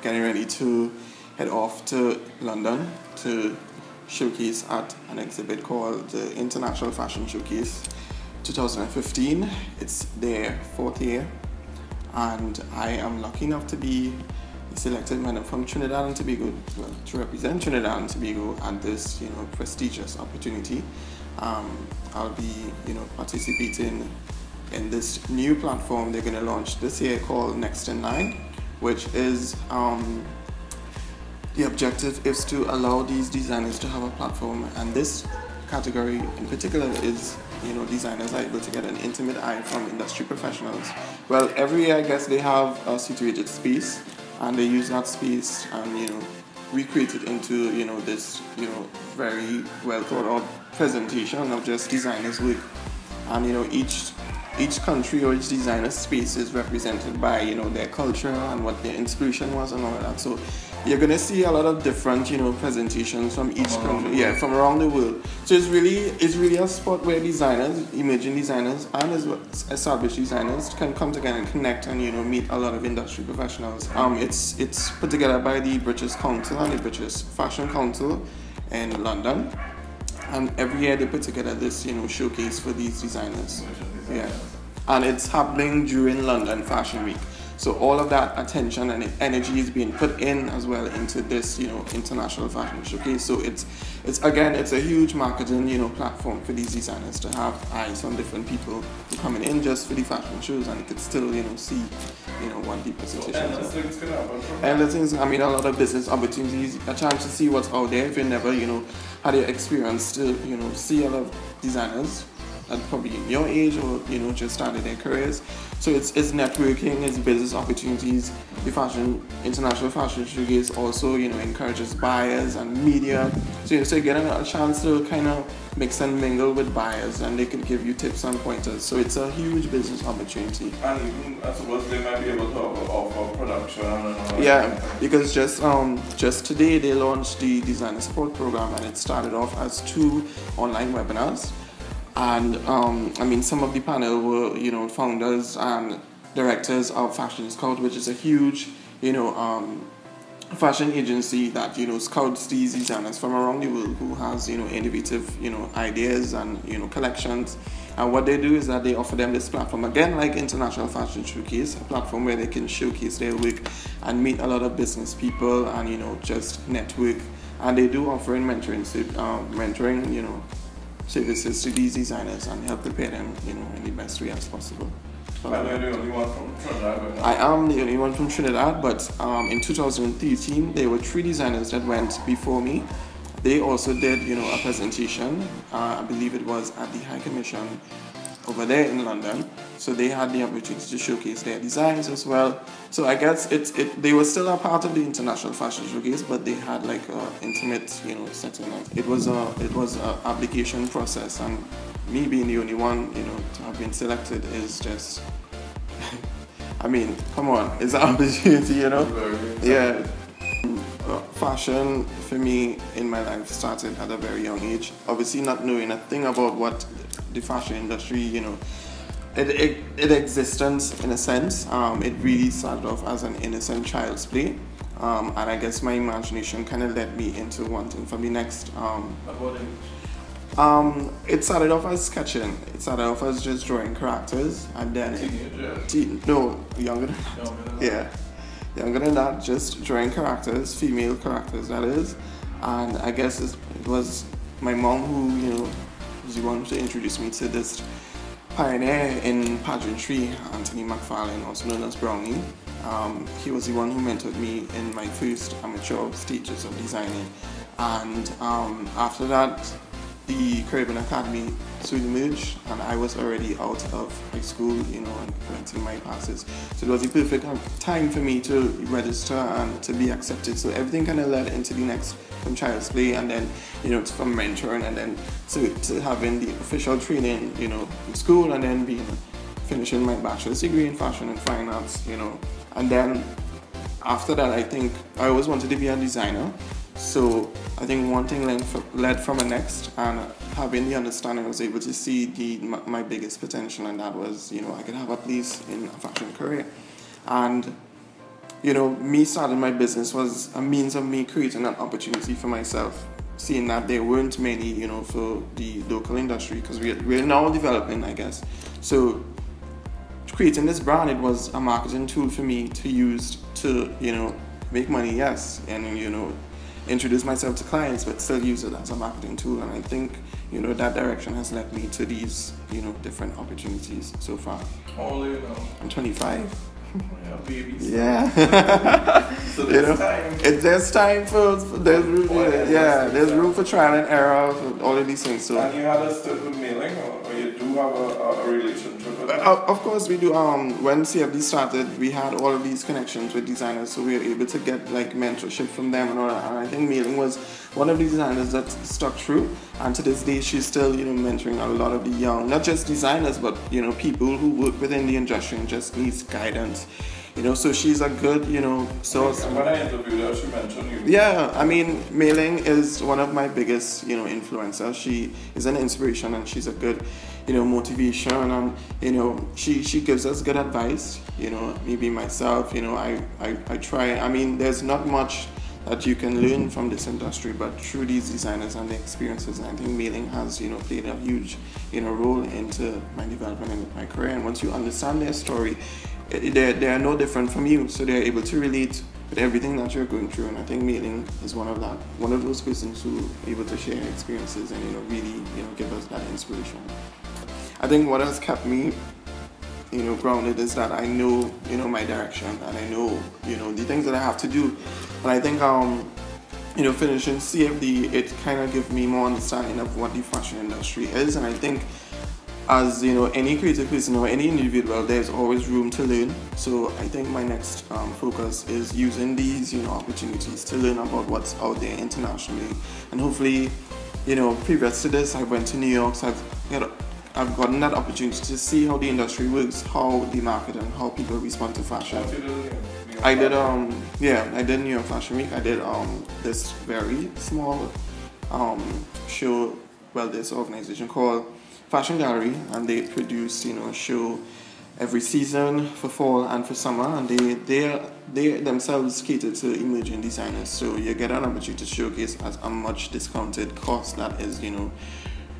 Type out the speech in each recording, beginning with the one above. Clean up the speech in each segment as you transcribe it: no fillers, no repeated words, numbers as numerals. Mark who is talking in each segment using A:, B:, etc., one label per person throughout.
A: getting ready to head off to London to showcase at an exhibit called the International Fashion Showcase 2015. It's their 4th year, and I am lucky enough to be selected man from Trinidad and Tobago, to represent Trinidad and Tobago at this, prestigious opportunity. I'll be, participating in this new platform they're going to launch this year called Next in Line, which is the objective is to allow these designers to have a platform, and this category in particular is, designers are able to get an intimate eye from industry professionals. Well, every year I guess they have a situated space, and they use that space and recreate it into this very well thought out presentation of just designers' work. And each country or each designer's space is represented by their culture and what their inspiration was and all of that. So you're gonna see a lot of different presentations from each country, from around the world. So it's really a spot where designers, emerging designers, and as well as established designers can come together and connect and meet a lot of industry professionals. It's put together by the British Council and the British Fashion Council in London, and every year they put together this showcase for these designers. Yeah, and it's happening during London Fashion Week. So all of that attention and energy is being put in as well into this, international fashion showcase. So it's a huge marketing, platform for these designers to have eyes on different people who coming in just for the fashion shows, and you could still, see, what the presentations are. And the things, a lot of business opportunities, a chance to see what's out there if you never, had the experience to, see a lot of designers at probably in your age or just started their careers. So it's networking, it's business opportunities. The international fashion showcase also encourages buyers and media. So you're getting a chance to kind of mix and mingle with buyers, and they can give you tips and pointers. So it's a huge business opportunity.
B: And even I suppose they might be able to offer production and all.
A: Yeah, because just today they launched the designer support program, and it started off as 2 online webinars. And some of the panel were founders and directors of Fashion Scout, which is a huge fashion agency that scouts these designers from around the world who has innovative ideas and collections. And what they do is that they offer them this platform, again like International Fashion Showcase, a platform where they can showcase their work and meet a lot of business people and just network. And they do offer mentoring services to these designers and help prepare them in the best way as possible.
B: But you're the only one from Trinidad?
A: I am the only one from Trinidad, but in 2013 there were 3 designers that went before me. They also did a presentation, I believe it was at the High Commission over there in London. So they had the opportunity to showcase their designs as well. So I guess they were still a part of the International Fashion Showcase, but they had like an intimate setting. It was a application process, and me being the only one to have been selected is just come on, it's an opportunity, Yeah. Fashion for me in my life started at a very young age. Obviously not knowing a thing about what the fashion industry, it existence in a sense. It really started off as an innocent child's play. And I guess my imagination kind of led me into wanting for the next. It started off as sketching. It started off as just drawing characters, and then younger than that. Yeah. Younger than that, just drawing characters, female characters that is. And I guess it was my mom who, was the one to introduce me to this pioneer in pageantry, Anthony McFarlane, also known as Brownie. He was the one who mentored me in my first amateur stages of designing. And after that, the Caribbean Academy soon emerged, and I was already out of high school, and went to my classes. So it was the perfect time for me to register and to be accepted. So everything kind of led into the next, from child's play, and then, from mentoring, and then to having the official training, in school, and then finishing my bachelor's degree in fashion and fine arts, And then after that, I think I always wanted to be a designer. So I think one thing led from a next, and having the understanding, I was able to see my biggest potential, and that was, I could have a place in a fashion career. And me starting my business was a means of me creating an opportunity for myself, seeing that there weren't many, for the local industry, because we're now developing, I guess. So creating this brand, it was a marketing tool for me to use to, make money, yes, and, introduce myself to clients, but still use it as a marketing tool. And I think, that direction has led me to these, different opportunities so far.
B: How old are you now?
A: I'm 25.
B: Yeah, babies.
A: Yeah.
B: So there's time.
A: There's time for there's room. There's room for trial and error, for all of these things. So.
B: And you had a start with mailing, or you do have a relationship with it?
A: Of course we do. When CFD started, we had all of these connections with designers, so we were able to get like mentorship from them and all that. And I think mailing was one of the designers that stuck true. And to this day, she's still, mentoring a lot of the young, not just designers, but people who work within the industry and just needs guidance. So she's a good, source.
B: When I interviewed her, she mentioned you.
A: Yeah, I mean, Mei-Ling is one of my biggest, influencers. She is an inspiration, and she's a good, motivation, and she gives us good advice. Maybe myself, I try. I mean, there's not much that you can learn from this industry, but through these designers and their experiences, and I think Mei-Ling has, played a huge, role into my development and my career. And once you understand their story, they are no different from you, so they're able to relate with everything that you're going through. And I think Mei-Ling is one of those persons who are able to share experiences and really give us that inspiration. I think what has kept me grounded is that I know my direction, and I know the things that I have to do. And I think finishing CFD, it kind of gives me more understanding of what the fashion industry is. And I think as any creative person or any individual, there's always room to learn. So I think my next focus is using these opportunities to learn about what's out there internationally. And hopefully, previous to this, I went to New York, so I've gotten that opportunity to see how the industry works, how the market and how people respond to fashion. I did New York Fashion Week. I did this very small show. Well, this organization called Fashion Gallery, and they produce a show every season for fall and for summer, and they themselves cater to emerging designers. So you get an opportunity to showcase at a much discounted cost that is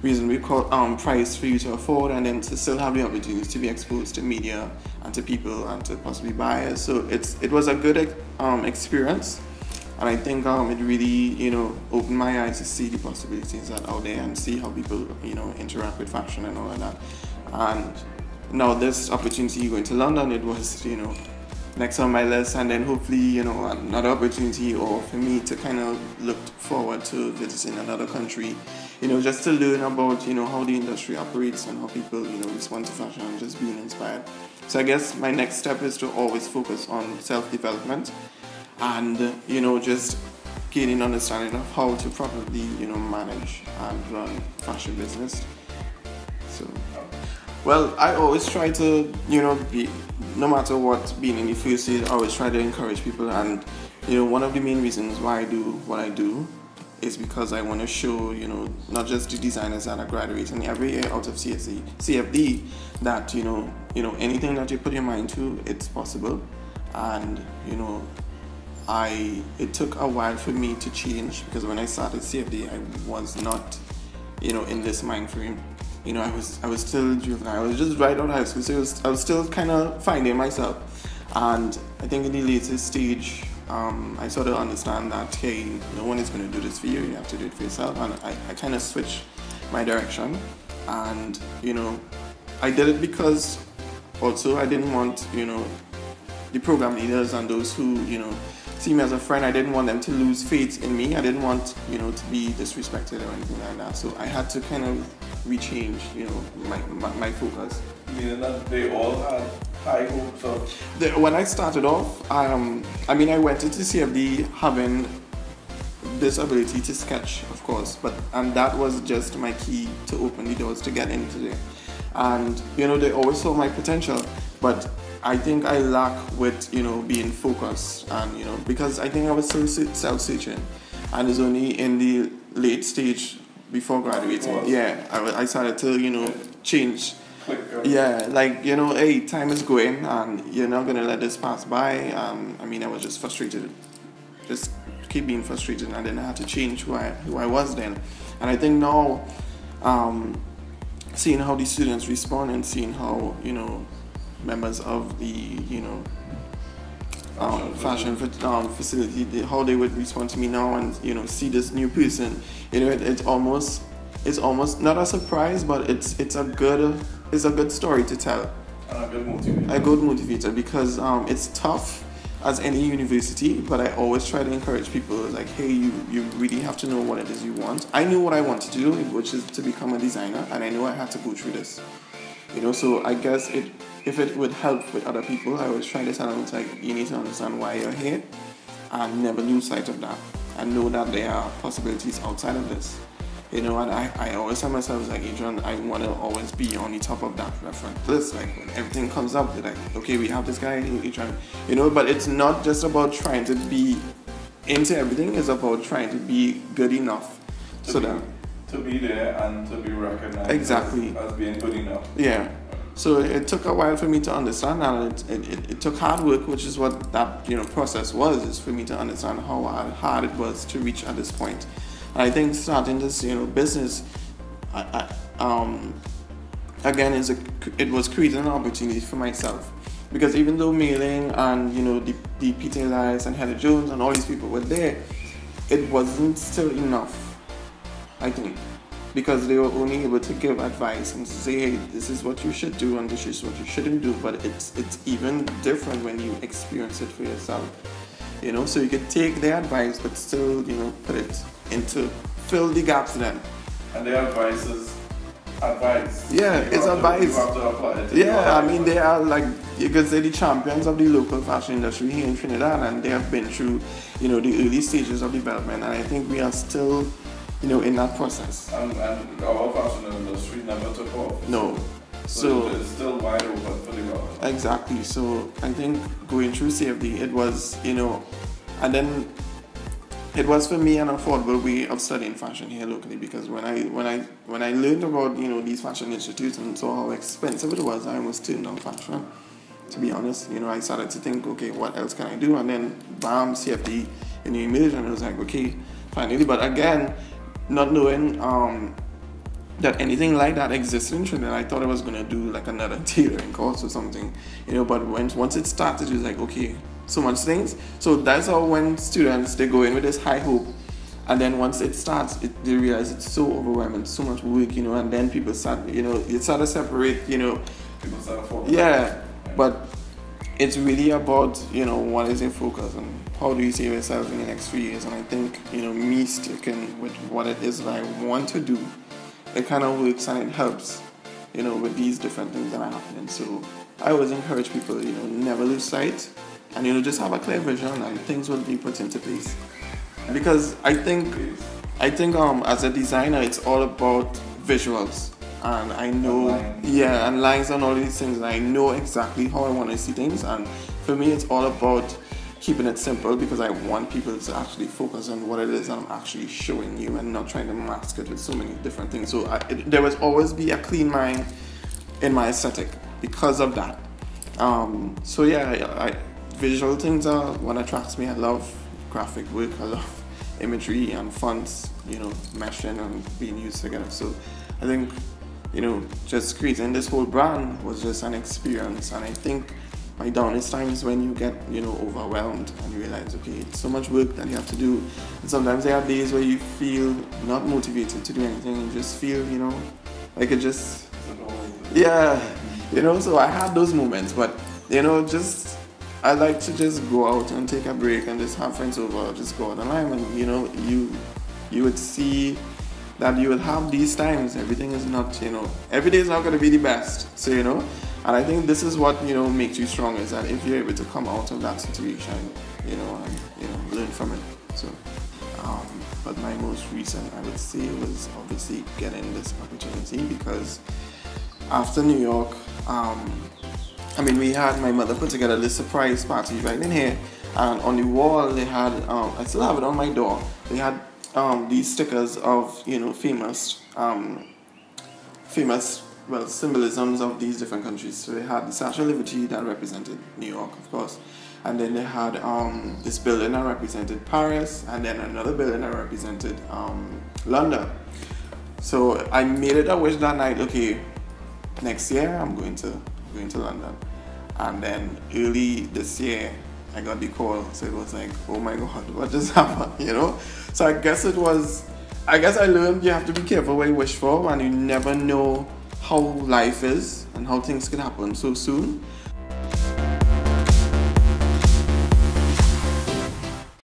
A: reasonably priced for you to afford, and then to still have the opportunity to be exposed to media and to people and to possibly buyers. So it was a good experience, and I think it really opened my eyes to see the possibilities that are out there and see how people interact with fashion and all of that. And now this opportunity going to London, it was next on my list, and then hopefully another opportunity, or for me to kind of look forward to visiting another country, just to learn about how the industry operates and how people respond to fashion, and just being inspired. So I guess my next step is to always focus on self-development and just gaining understanding of how to properly manage and run fashion business. So well, I always try to be, no matter what, being in the first stage, I always try to encourage people. And one of the main reasons why I do what I do is because I want to show not just the designers that are graduating every year out of CFD that anything that you put your mind to, it's possible. And it took a while for me to change, because when I started CFD, I was not in this mind frame. I was still juvenile. I was just right out of high school, so I was still kind of finding myself. And I think in the latest stage, I sort of understand that, hey, no one is going to do this for you. You have to do it for yourself. And I kind of switched my direction. And I did it because also I didn't want the program leaders and those who see me as a friend, I didn't want them to lose faith in me. I didn't want to be disrespected or anything like that. So I had to kind of rechange my focus.
B: Meaning that they all had high hopes of...
A: When I started off, I went into CFD having this ability to sketch, of course, and that was just my key to open the doors to get into there. And they always saw my potential, but I think I lack with being focused, and because I think I was so self-searching, and it's only in the late stage before graduating, I started to change Yeah, like, you know, hey, time is going and you're not gonna let this pass by. I mean, I was just frustrated, just keep being frustrated, and then I had to change who I was then. And I think now, seeing how the students respond and seeing how, you know, members of the, you know, fashion facility, how they would respond to me now, and, you know, see this new person, you know, it's almost not a surprise, but it's a good story to tell.
B: And a good motivator.
A: A good motivator, because it's tough as any university, but I always try to encourage people, like, hey, you really have to know what it is you want. I knew what I wanted to do, which is to become a designer, and I knew I had to go through this. You know, so I guess if it would help with other people, I always try to tell them, it's like, you need to understand why you're here and never lose sight of that, and know that there are possibilities outside of this. You know, and I always tell myself, like, Adrian, I want to always be on the top of that reference list. Like, when everything comes up, they're like, okay, we have this guy, Adrian. You know, but it's not just about trying to be into everything, it's about trying to be good enough.
B: To be there and to be recognized
A: exactly
B: as being good enough.
A: Yeah. So it took a while for me to understand that. It took hard work, which is what that, you know, process was, is for me to understand how hard it was to reach at this point. I think starting this, you know, business, again, it was creating an opportunity for myself, because even though mailing and, you know, the Peter Elias and Heather Jones and all these people were there, it wasn't still enough, I think, because they were only able to give advice and say, hey, this is what you should do and this is what you shouldn't do. But it's even different when you experience it for yourself, you know. So you could take their advice, but still, you know, put it into, fill the gaps then.
B: And their advice is advice.
A: Yeah, it's advice.
B: You have to apply it.
A: Yeah, I mean, they are, like, you could say, the champions of the local fashion industry here in Trinidad, and they have been through, you know, the early stages of development, and I think we are still, you know, in that process.
B: And our fashion industry never took off.
A: No.
B: So it's still wide open for development.
A: Exactly. So I think going through CFD, it was, you know, and then it was for me an affordable way of studying fashion here locally, because when I learned about, you know, these fashion institutes and saw how expensive it was, I almost turned down fashion, to be honest. You know, I started to think, okay, what else can I do? And then bam, CFD in the image, and I was like, okay, finally. But again, not knowing that anything like that existed in Trinidad, I thought I was gonna do like another tailoring course or something, you know. But once it started, it was like, okay, so much things. So that's how, when students, they go in with this high hope, and then once it starts, they realize it's so overwhelming, so much work, you know. And then people start, you know, it start to separate, you know.
B: People start to
A: yeah, but it's really about, you know, what is your focus and how do you see yourself in the next few years. And I think, you know, me sticking with what it is that I want to do, it kind of works and it helps, you know, with these different things that are happening. So I always encourage people, you know, never lose sight, and, you know, just have a clear vision and things will be put into place. Because I think as a designer, it's all about visuals, and I know, and lines and all these things, and I know exactly how I want to see things. And for me, it's all about keeping it simple, because I want people to actually focus on what it is I'm actually showing you, and not trying to mask it with so many different things. So there will always be a clean mind in my aesthetic because of that. So yeah, visual things are what attracts me. I love graphic work, I love imagery and fonts, you know, meshing and being used together. So I think, you know, just creating this whole brand was just an experience. And I think my downest times when you get, you know, overwhelmed and you realize, okay, it's so much work that you have to do. And sometimes there are days where you feel not motivated to do anything, and just feel, you know, like it just, yeah, you know. So I had those moments, but, you know, just, I like to just go out and take a break and just have friends over, just go out and lime, and, you know, you would see that you will have these times. Everything is not, you know, every day is not going to be the best. So, you know, and I think this is what, you know, makes you strong, is that if you're able to come out of that situation, you know, and, you know, learn from it. So, but my most recent, I would say, was obviously getting this opportunity, because after New York, I mean, we had, my mother put together this surprise party right in here, and on the wall they had, I still have it on my door, they had these stickers of, you know, famous well, symbolisms of these different countries. So they had the Statue of Liberty that represented New York, of course, and then they had this building that represented Paris, and then another building that represented London. So I made it a wish that night. Okay, next year I'm going to London, and then early this year I got the call. So it was like, oh my God, what just happened? You know. So I guess I learned you have to be careful what you wish for, and you never know how life is and how things can happen so soon.